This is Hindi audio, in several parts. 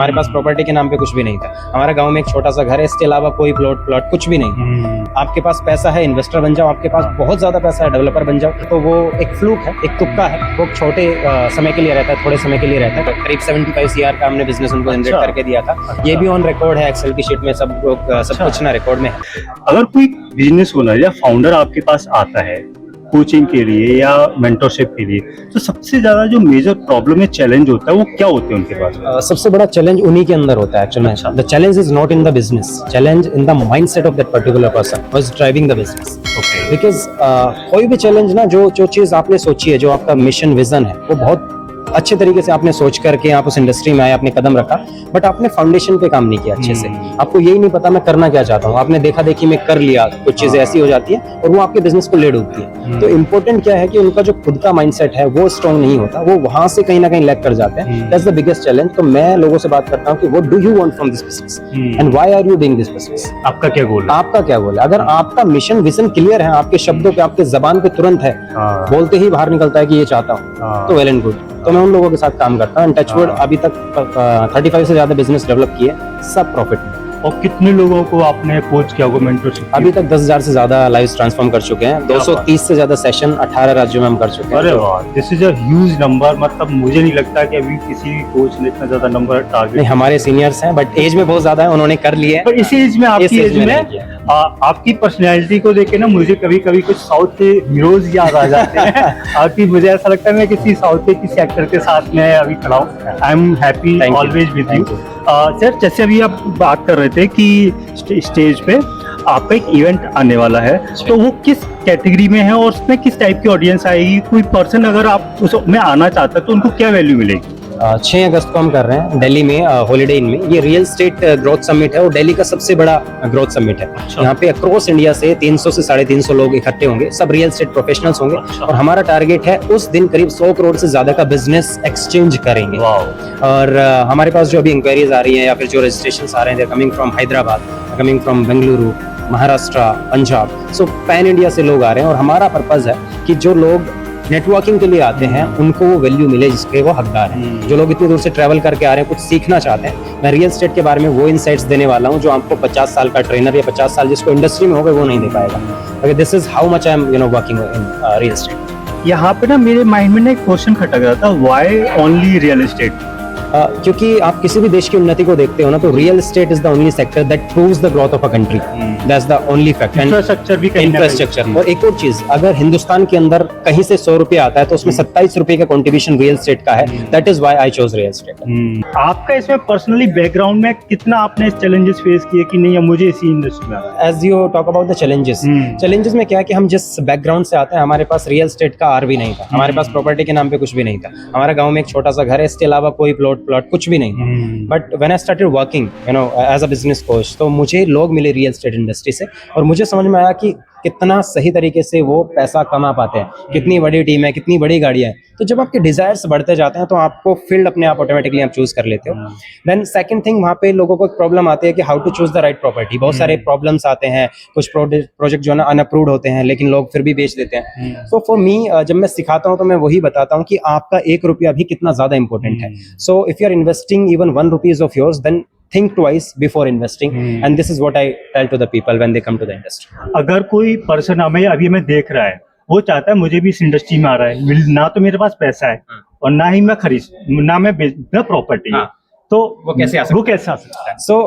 हमारे पास प्रॉपर्टी के नाम पे कुछ भी नहीं था। हमारा गांव में एक छोटा सा घर है, इसके अलावा कोई प्लॉट कुछ भी नहीं। आपके पास पैसा है, इन्वेस्टर बन जाओ। आपके पास बहुत ज्यादा पैसा है, डेवलपर बन जाओ। तो वो एक फ्लूक है, एक तुक्का है। वो छोटे समय के लिए रहता है, थोड़े समय के लिए रहता है। करीब 75 CR का हमने बिजनेस उनको जनरेट करके दिया था। ये भी ऑन रिकॉर्ड है, एक्सेल की शीट में सब कुछ ना रिकॉर्ड में है। अगर कोई बिजनेस ओनर या फाउंडर आपके पास आता है कोचिंग के लिए या मेंटरशिप के लिए, तो सबसे ज्यादा जो मेजर प्रॉब्लम या चैलेंज होता है वो क्या होते हैं उनके पास? सबसे बड़ा चैलेंज उन्हीं के अंदर होता है एक्चुअली में। The challenge is not in the business, challenge in the mindset of that particular person who is driving the business. Because कोई भी चैलेंज ना, जो चीज आपने सोची है, जो आपका मिशन विजन है, वो बहुत अच्छे तरीके से आपने सोच करके आप उस इंडस्ट्री में आए, आपने कदम रखा, बट आपने फाउंडेशन पे काम नहीं किया अच्छे से। आपको यही नहीं पता मैं करना क्या चाहता हूँ। आपने देखा देखी में कर लिया, कुछ चीजें ऐसी हो जाती है और वो आपके बिजनेस को ले डूबती है। तो इम्पोर्टेंट क्या है कि उनका जो खुद का माइंडसेट है वो स्ट्रॉन्ग नहीं होता, वो वहां से कहीं ना कहीं लैग कर जाते हैं। That's the biggest challenge. तो मैं लोगों से बात करता हूँ कि what do you want from this business and why are you doing this business. आपका क्या गोल है? आपका क्या गोल है? अगर आपका मिशन विजन क्लियर है, आपके शब्दों पे, आपके जबान पे तुरंत है, बोलते ही बाहर निकलता है कि ये चाहता हूँ, तो वेल एंड गुड। तो मैं उन लोगों के साथ काम करता हूँ। टचवुड अभी तक 35 से ज्यादा बिजनेस डेवलप किए, सब प्रॉफिट में। और कितने लोगों को आपने कोच किया, मेंटरशिप? अभी तक 10,000 से ज्यादा लाइव्स ट्रांसफॉर्म कर चुके हैं। 230 से ज्यादा सेशन 18 राज्यों में हम कर चुके हैं। अरे वाह, this is a huge number. मतलब मुझे नहीं लगता कि अभी किसी भी कोच ने इतना ज्यादा नंबर टारगेट। नहीं, हमारे सीनियर्स हैं, बट एज में बहुत ज्यादा है, उन्होंने कर लिए। पर इसी एज में, आपकी एज में आपकी पर्सनैलिटी को देख के ना मुझे कभी कभी कुछ साउथ के हीरोज याद आ जाते हैं। आपकी, मुझे ऐसा लगता है मैं किसी साउथ के किसी एक्टर के साथ में अभी खड़ा हूँ। I am happy always with you. Sir, जैसे अभी आप बात कर रहे थे कि स्टेज पे आपका एक इवेंट आने वाला है, तो वो किस कैटेगरी में है और उसमें किस टाइप की ऑडियंस आएगी? कोई पर्सन अगर आप उसमें आना चाहता है तो उनको क्या वैल्यू मिलेगी? 6 अगस्त को हम कर रहे हैं दिल्ली में, हॉलीडे इन में। ये रियल स्टेट ग्रोथ समिट है और दिल्ली का सबसे बड़ा ग्रोथ समिट है। यहाँ पे अक्रॉस इंडिया से 300 से 350 लोग इकट्ठे होंगे, सब रियल स्टेट प्रोफेशनल्स होंगे। और हमारा टारगेट है उस दिन करीब 100 करोड़ से ज्यादा का बिजनेस एक्सचेंज करेंगे। और हमारे पास जो अभी इंक्वायरीज आ रही हैं या फिर जो रजिस्ट्रेशन आ रहे हैं, coming from Hyderabad, coming from Bengaluru, Maharashtra, Punjab, so pan India से लोग आ रहे हैं। और हमारा पर्पज है कि जो लोग नेटवर्किंग के लिए आते हैं उनको वो वैल्यू मिले जिसके वो हकदार हैं। जो लोग इतनी दूर से ट्रैवल करके आ रहे हैं, कुछ सीखना चाहते हैं, मैं रियल एस्टेट के बारे में वो इनसाइट्स देने वाला हूँ जो आपको 50 साल का ट्रेनर या 50 साल जिसको इंडस्ट्री में होगा वो नहीं दे पाएगा। This is how much I am working in real estate. यहाँ पे ना मेरे माइंड में ना एक क्वेश्चन खटक रहा था, व्हाई ओनली रियल एस्टेट? क्योंकि आप किसी भी देश की उन्नति को देखते हो ना, तो real estate is the only sector that proves the growth of a country. That's the only fact. Infrastructure भी, इंफ्रास्ट्रक्चर। और एक और चीज, अगर हिंदुस्तान के अंदर कहीं से 100 रुपये आता है तो उसमें 27 रुपए का कंट्रीब्यूशन रियल एस्टेट का है। That is why I chose real estate. आपका इसमें पर्सनली बैकग्राउंड में कितना आपने चैलेंजेस फेस किए कि नहीं, मुझे इसी इंडस्ट्री में आना है? As you talk about the challenges में क्या है कि हम जिस बैकग्राउंड से आते हैं, हमारे पास रियल एस्टेट का आर भी नहीं था। हमारे पास प्रॉपर्टी के नाम पे कुछ भी नहीं था। हमारा गाँव में एक छोटा सा घर है, इसके अलावा कोई प्लॉट कुछ भी नहीं। But when I started working as a business coach, तो मुझे लोग मिले रियल एस्टेट इंडस्ट्री से और मुझे समझ में आया कि कितना सही तरीके से वो पैसा कमा पाते हैं, कितनी बड़ी टीम है, कितनी बड़ी गाड़ियां हैं। तो जब आपके डिजायर्स बढ़ते जाते हैं तो आपको फील्ड अपने आप ऑटोमेटिकली आप चूज कर लेते हो। देन सेकंड थिंग, वहाँ पे लोगों को एक प्रॉब्लम आती है कि how to choose the right property. बहुत सारे प्रॉब्लम्स आते हैं, कुछ प्रोजेक्ट जो है ना अनअप्रूव्ड होते हैं, लेकिन लोग फिर भी बेच देते हैं। सो फॉर मी, जब मैं सिखाता हूँ तो मैं वही बताता हूँ कि आपका 1 रुपया भी कितना ज्यादा इंपॉर्टेंट है। So if you are investing even 1 rupees of yours, then think twice before investing, and this is what I tell to the people when they come to the industry. अगर कोई पर्सन हमें अभी हमें देख रहा है, वो चाहता है मुझे भी इस इंडस्ट्री में आ रहा है, ना तो मेरे पास पैसा है और ना ही मैं ना मैं प्रॉपर्टी, तो वो कैसे आ सकता है? सो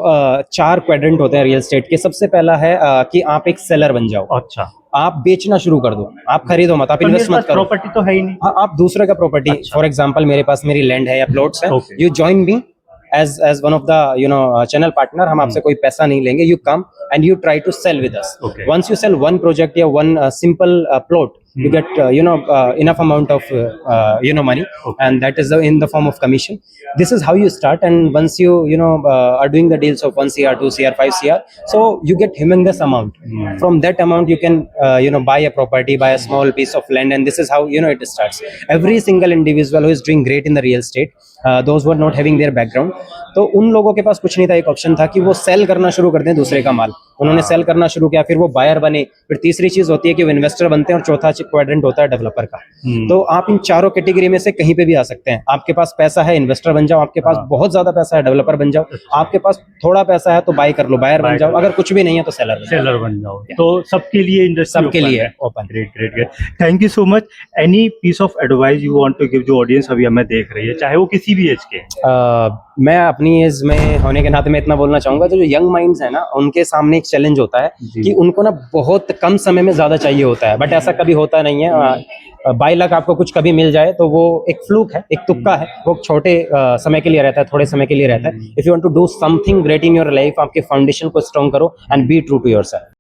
4 क्वाड्रेंट होते हैं रियल एस्टेट के। सबसे पहला है कि आप एक सेलर बन जाओ। अच्छा, आप बेचना शुरू कर दो, आप खरीदो मत, आप इन्वेस्ट मत करो। प्रॉपर्टी तो है ही नहीं। हाँ, आप दूसरे का प्रॉपर्टी, फॉर एग्जांपल मेरे पास मेरी लैंड है या प्लॉट्स है, you join me as one of the channel partner। हम आपसे कोई पैसा नहीं लेंगे। You come and you try to sell with us. Once you sell one project या one simple plot, you get enough amount of money, and that is in the form of commission. This is how you start, and once you are doing the deals of 1 CR, 2 CR, 5 CR, so you get humongous amount. From that amount you can buy a property, buy a small piece of land, and this is how it starts. Every single individual who is doing great in the real estate, those were not having their background, तो उन लोगों के पास कुछ नहीं था, एक ऑप्शन था कि वो सेल करना शुरू कर दें दूसरे का माल। उन्होंने सेल करना शुरू किया, फिर वो बायर बने, फिर तीसरी चीज होती है कि वो इन्वेस्टर बनते हैं, और चौथा क्वाड्रेंट होता है डेवलपर का। तो आप इन चारों कैटेगरी में से कहीं पे भी आ सकते हैं। आपके पास पैसा है, इन्वेस्टर बन जाओ, आपके पास बहुत ज्यादा पैसा है, डेवलपर बन जाओ, आपके पास थोड़ा पैसा है तो बाय कर लो, बायर बन जाओ, अगर कुछ भी नहीं है तो सेलर बन जाओ। तो सबके लिए इंडस्ट्री सबके लिए open. Great great great, thank you so much. Any piece of advice you want to give जो ऑडियंस अभी हमें देख रही है, चाहे वो किसी भी एज के हैं? मैं अपनी एज में होने के नाते मैं इतना बोलना चाहूंगा, जो यंग माइंड्स है ना, उनके सामने एक चैलेंज होता है कि उनको ना बहुत कम समय में ज्यादा चाहिए होता है, बट ऐसा कभी होता नहीं है। 22 लाख आपको कुछ कभी मिल जाए तो वो एक फ्लूक है, एक तुक्का है, वो छोटे समय के लिए रहता है, थोड़े समय के लिए रहता है। If you want to do something great in your life, आपके फाउंडेशन को स्ट्रॉन्ग करो and be true to yourself.